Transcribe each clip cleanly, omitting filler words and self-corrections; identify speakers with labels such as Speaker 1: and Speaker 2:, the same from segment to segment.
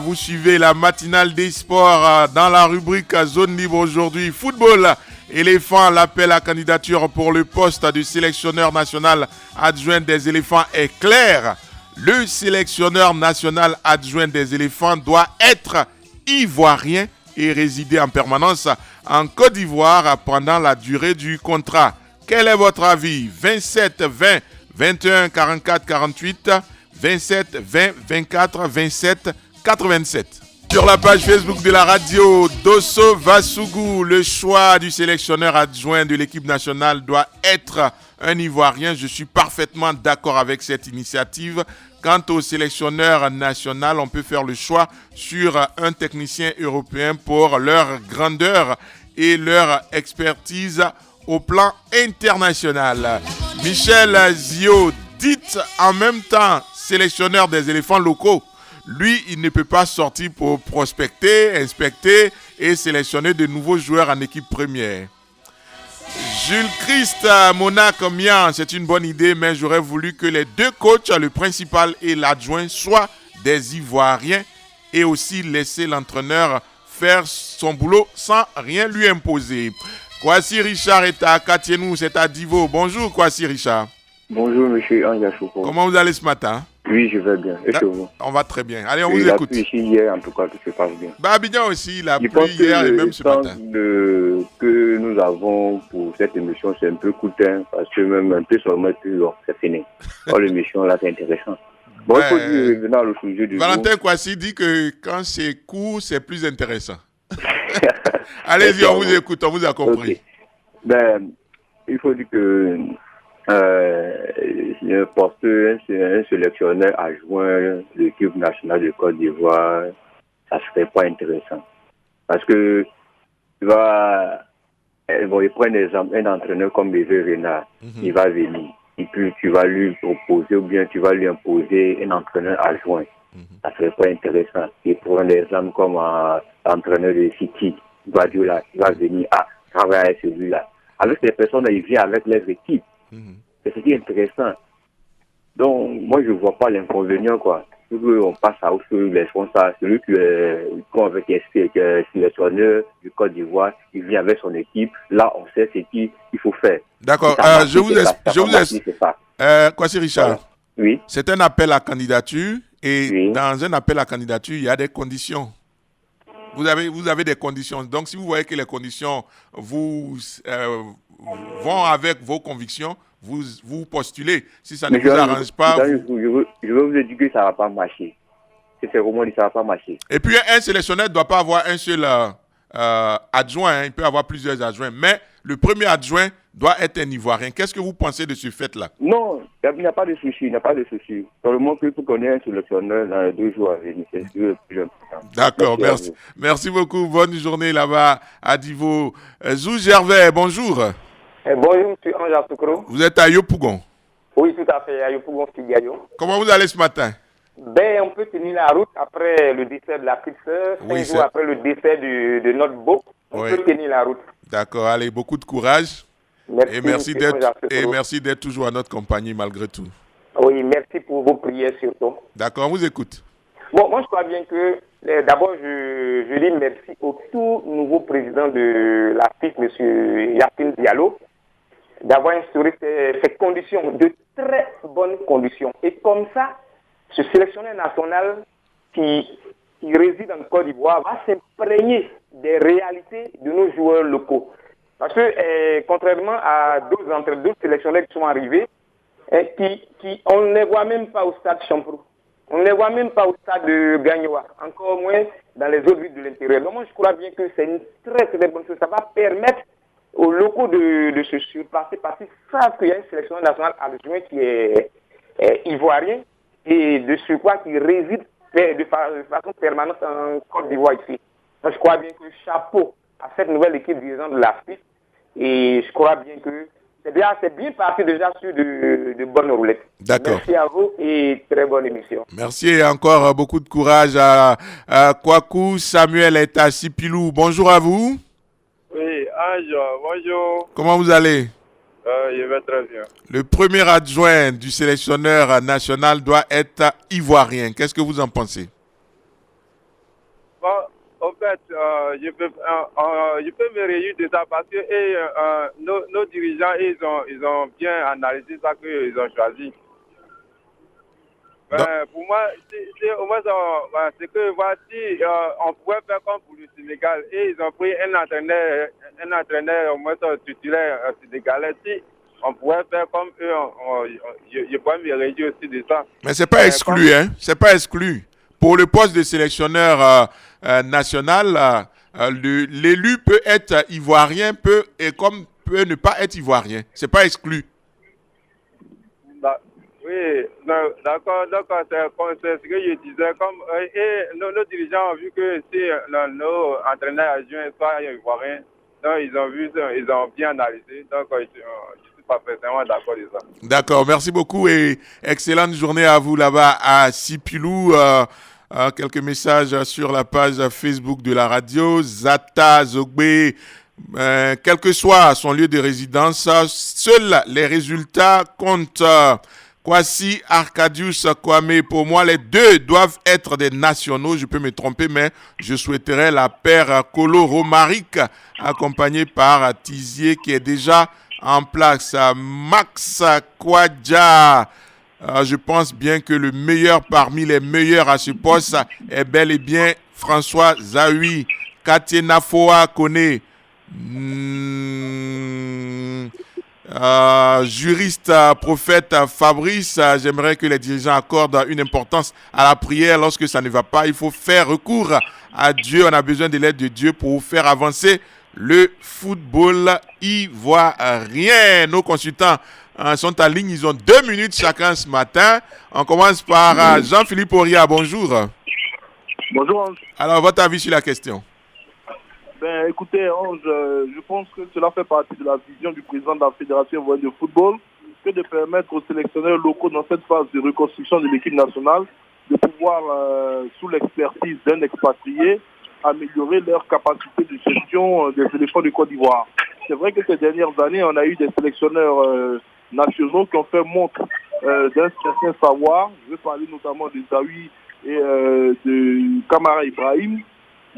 Speaker 1: Vous suivez la matinale des sports dans la rubrique Zone Libre aujourd'hui. Football, éléphant, l'appel à candidature pour le poste de sélectionneur national adjoint des éléphants est clair. Le sélectionneur national adjoint des éléphants doit être ivoirien et résider en permanence en Côte d'Ivoire pendant la durée du contrat. Quel est votre avis? 27 20 21 44 48 27 20 24 27 87. Sur la page Facebook de la radio, Dosso Vassougou, le choix du sélectionneur adjoint de l'équipe nationale doit être un Ivoirien. Je suis parfaitement d'accord avec cette initiative. Quant au sélectionneur national, on peut faire le choix sur un technicien européen pour leur grandeur et leur expertise au plan international. Michel Zio, dites en même temps sélectionneur des éléphants locaux. Lui, il ne peut pas sortir pour prospecter, inspecter et sélectionner de nouveaux joueurs en équipe première. Jules Christ, Monac, Mian, c'est une bonne idée, mais j'aurais voulu que les deux coachs, le principal et l'adjoint, soient des Ivoiriens et aussi laisser l'entraîneur faire son boulot sans rien lui imposer. Kwasi Richard est à Katienou, c'est à Divo. Bonjour Kwasi Richard.
Speaker 2: Bonjour monsieur Anja Chouko.
Speaker 1: Comment vous allez ce matin?
Speaker 2: Oui, je vais bien. Et chez vous?
Speaker 1: On va très bien. Allez, on vous écoute.
Speaker 2: Il a plu ici hier, en tout cas, tout se passe bien.
Speaker 1: Abidjan aussi, il a plu hier et même ce matin.
Speaker 2: Que nous avons pour cette émission, c'est un peu coûteux, parce que même un peu seulement, c'est fini. Oh, l'émission là, c'est intéressant. Bon, il faut dire, revenant au sujet du
Speaker 1: Valentin Kwasi dit que quand c'est court, c'est plus intéressant. Allez-y, on vous écoute, on vous a compris.
Speaker 2: Okay. Ben, il faut dire que porter un sélectionneur adjoint de l'équipe nationale de Côte d'Ivoire, ça serait pas intéressant. Parce que il prend exemple, un entraîneur comme Bébé Renard, il va venir. Et puis tu vas lui proposer ou bien tu vas lui imposer un entraîneur adjoint. Ça serait pas intéressant. Il prend l'exemple comme l'entraîneur de City, Guardiola, il va venir travailler avec celui-là. Avec ces personnes, il vient avec les équipes. C'est ce qui est intéressant. Donc, moi, je ne vois pas l'inconvénient, quoi. On passe à autre chose, celui qui est avec sélectionneur du Côte d'Ivoire, il vient avec son équipe. Là, on sait ce qu'il faut faire.
Speaker 1: D'accord. Je vous explique. Kwasi Richard. Voilà.
Speaker 2: Oui.
Speaker 1: C'est un appel à candidature et dans un appel à candidature, il y a des conditions. Vous avez des conditions. Donc, si vous voyez que les conditions vont avec vos convictions, vous postulez. Si ça ne vous arrange pas...
Speaker 2: Je veux vous dire que ça ne va pas marcher. C'est vraiment dit que ça ne va pas marcher.
Speaker 1: Et puis, un sélectionneur ne doit pas avoir un seul adjoint. Il peut avoir plusieurs adjoints. Mais le premier adjoint doit être un Ivoirien. Qu'est-ce que vous pensez de ce fait-là?
Speaker 2: Non, il n'y a pas de souci. Il n'y a pas de souci. Seulement que vous connaissez un sélectionneur dans les 2 jours à venir. C'est le plus important.
Speaker 1: D'accord, merci beaucoup. Bonne journée là-bas à Divo. Zou Gervais, bonjour.
Speaker 3: Bonjour, M. Anja Soukro.
Speaker 1: Vous êtes à Yopougon?
Speaker 3: Oui, tout à fait, à Yopougon, Figayo.
Speaker 1: Comment vous allez ce matin?
Speaker 3: Ben, on peut tenir la route après le décès de la petite sœur, 5 jours après le décès de notre beau. On peut tenir la route.
Speaker 1: D'accord, allez, beaucoup de courage.
Speaker 3: Merci,
Speaker 1: merci d'être toujours à notre compagnie malgré tout.
Speaker 3: Oui, merci pour vos prières surtout.
Speaker 1: D'accord, on vous écoute.
Speaker 3: Bon, moi je crois bien que, d'abord, je dis merci au tout nouveau président de la FIF, M. Yassine Diallo, d'avoir instauré ces conditions, de très bonnes conditions. Et comme ça, ce sélectionneur national qui réside en Côte d'Ivoire va s'imprégner des réalités de nos joueurs locaux. Parce que, contrairement à d'autres sélectionneurs qui sont arrivés, on ne les voit même pas au stade Champrou. On ne les voit même pas au stade de Gagnoa, encore moins dans les autres villes de l'intérieur. Donc moi, je crois bien que c'est une très très bonne chose. Ça va permettre aux locaux de se surpasser parce qu'ils savent qu'il y a une sélection nationale adjointe qui est ivoirien et de ce quoi qui réside de façon permanente en Côte d'Ivoire ici. Donc je crois bien que chapeau à cette nouvelle équipe dirigeante de la FIF et je crois bien que c'est bien parti déjà sur de bonnes roulettes.
Speaker 1: D'accord.
Speaker 3: Merci à vous et très bonne émission.
Speaker 1: Merci et encore beaucoup de courage à Kwaku. Samuel est à Sipilou. Bonjour à vous.
Speaker 4: Oui, bonjour.
Speaker 1: Comment vous allez?
Speaker 4: Je vais très bien.
Speaker 1: Le premier adjoint du sélectionneur national doit être ivoirien. Qu'est-ce que vous en pensez?
Speaker 4: fait, je peux me réjouir de ça parce que nos dirigeants, ils ont bien analysé ça qu'ils ont choisi. Pour moi, au moins, c'est que voici, on pouvait faire comme pour le Sénégal. Et ils ont pris un entraîneur au moins titulaire sénégalais. Si on pouvait faire comme eux, je pourrais me réjouir aussi de ça.
Speaker 1: Mais c'est pas exclu, hein? C'est pas exclu. Pour le poste de sélectionneur national, l'élu peut être ivoirien, peut ne pas être ivoirien. C'est pas exclu.
Speaker 4: Oui, d'accord, c'est ce que je disais. Et nos dirigeants ont vu que si nos entraîneurs adjoints sont ivoiriens, donc ils ont bien analysé. Donc je suis parfaitement d'accord de ça.
Speaker 1: D'accord, merci beaucoup et excellente journée à vous là-bas à Sipilou. Quelques messages sur la page Facebook de la radio. Zata Zogbe, quel que soit son lieu de résidence, seuls les résultats comptent. Kwasi Arcadius Kwame, pour moi, les deux doivent être des nationaux. Je peux me tromper, mais je souhaiterais la paire Kolo Romaric, accompagnée par Tizier, qui est déjà en place. Max Kwadja, je pense bien que le meilleur parmi les meilleurs à ce poste est bel et bien François Zawi. Katiena Foa Kone. Juriste, prophète Fabrice, j'aimerais que les dirigeants accordent une importance à la prière lorsque ça ne va pas. Il faut faire recours à Dieu. On a besoin de l'aide de Dieu pour faire avancer le football ivoirien. Nos consultants sont en ligne. Ils ont 2 minutes chacun ce matin. On commence par Jean-Philippe Auria. Bonjour.
Speaker 5: Bonjour Ange.
Speaker 1: Alors, votre avis sur la question?
Speaker 5: Écoutez, Ange, je pense que cela fait partie de la vision du président de la Fédération ivoirienne de football que de permettre aux sélectionneurs locaux dans cette phase de reconstruction de l'équipe nationale de pouvoir, sous l'expertise d'un expatrié, améliorer leur capacité de gestion des éléphants de Côte d'Ivoire. C'est vrai que ces dernières années, on a eu des sélectionneurs nationaux qui ont fait montre d'un certain savoir. Je vais parler notamment de Zawi et de Kamara Ibrahim.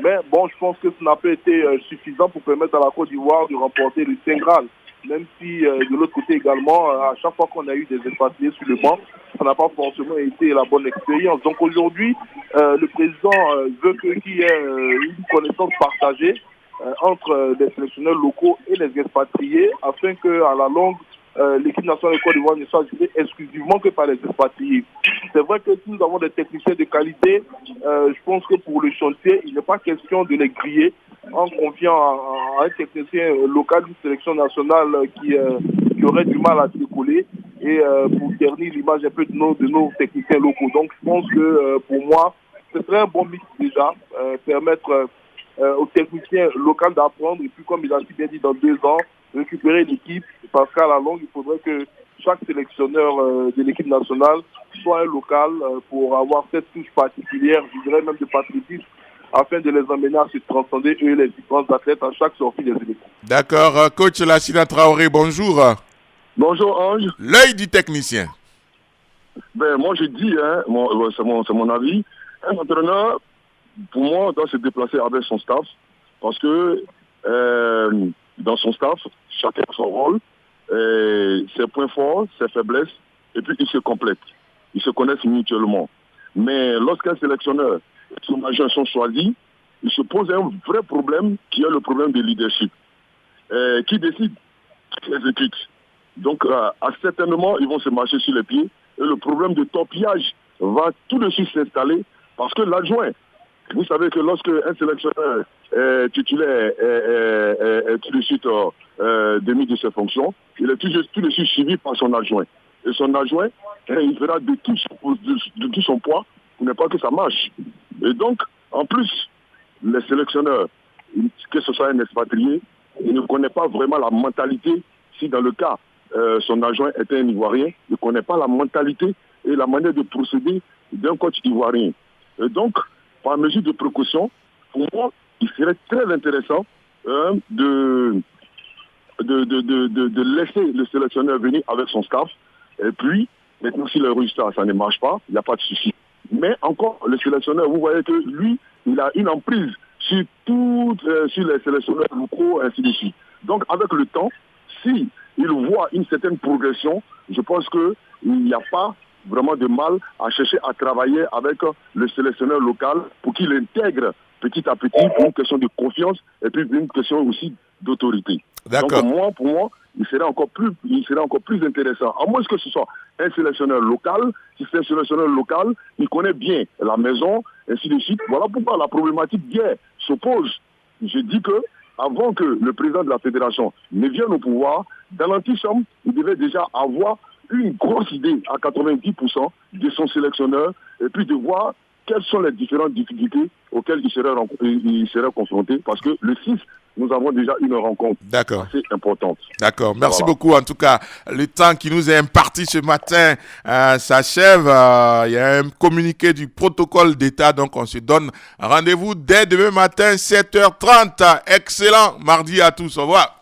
Speaker 5: Mais bon, je pense que ça n'a pas été suffisant pour permettre à la Côte d'Ivoire de remporter le Saint Graal. Même si de l'autre côté également, à chaque fois qu'on a eu des expatriés sur le banc, ça n'a pas forcément été la bonne expérience. Donc aujourd'hui, le président veut qu'il y ait une connaissance partagée entre les sélectionneurs locaux et les expatriés afin qu'à la longue, l'équipe nationale de Côte d'Ivoire ne soit gérée exclusivement que par les expatriés. C'est vrai que si nous avons des techniciens de qualité, je pense que pour le chantier, il n'est pas question de les griller en confiant à un technicien local d'une sélection nationale qui aurait du mal à décoller et pour ternir l'image un peu de nos techniciens locaux. Donc je pense que pour moi, ce serait un bon mix déjà, permettre aux techniciens locaux d'apprendre et puis comme il a si bien dit dans 2 ans, récupérer l'équipe parce qu'à la longue, il faudrait que chaque sélectionneur de l'équipe nationale soit un local pour avoir cette touche particulière, je dirais même de patriotisme, afin de les amener à se transcender, eux, les différents athlètes, à chaque sortie des équipes.
Speaker 1: D'accord. Coach Lassina Traoré, bonjour.
Speaker 6: Bonjour Ange.
Speaker 1: L'œil du technicien.
Speaker 6: Moi je dis, c'est mon avis, un entraîneur, pour moi, doit se déplacer avec son staff, parce que dans son staff, chacun a son rôle, ses points forts, ses faiblesses, et puis ils se complètent. Ils se connaissent mutuellement. Mais lorsqu'un sélectionneur et son agent sont choisis, il se pose un vrai problème qui est le problème de leadership. Qui décide, qui exécute. Donc, certainement, ils vont se marcher sur les pieds. Et le problème de torpillage va tout de suite s'installer parce que l'adjoint, vous savez que lorsque un sélectionneur titulaire est tout de suite démis de ses fonctions, il est tout de suite suivi par son adjoint. Et son adjoint, il fera de tout son poids pour ne pas que ça marche. Et donc, en plus, les sélectionneurs, que ce soit un expatrié, il ne connaît pas vraiment la mentalité. Si dans le cas, son adjoint était un Ivoirien, il ne connaît pas la mentalité et la manière de procéder d'un coach ivoirien. Et donc, par mesure de précaution, pour moi, il serait très intéressant de laisser le sélectionneur venir avec son staff. Et puis, maintenant, si le résultat, ça ne marche pas, il n'y a pas de souci. Mais encore, le sélectionneur, vous voyez que lui, il a une emprise sur les sélectionneurs locaux, ainsi de suite. Donc, avec le temps, si ils voient une certaine progression, je pense qu'il n'y a pas vraiment de mal à chercher à travailler avec le sélectionneur local pour qu'il intègre petit à petit pour une question de confiance et puis une question aussi d'autorité.
Speaker 1: D'accord.
Speaker 6: Donc pour moi, il serait encore plus intéressant. À moins que ce soit un sélectionneur local, si c'est un sélectionneur local, il connaît bien la maison, ainsi de suite. Voilà pourquoi la problématique d'hier se pose. Je dis que avant que le président de la fédération ne vienne au pouvoir, dans l'antichambre, il devait déjà avoir une grosse idée à 90% de son sélectionneur et puis de voir quelles sont les différentes difficultés auxquelles il serait confronté. Parce que le 6, nous avons déjà une rencontre assez importante.
Speaker 1: D'accord. Merci beaucoup. En tout cas, le temps qui nous est imparti ce matin s'achève. Il y a un communiqué du protocole d'État. Donc, on se donne rendez-vous dès demain matin, 7h30. Excellent mardi à tous. Au revoir.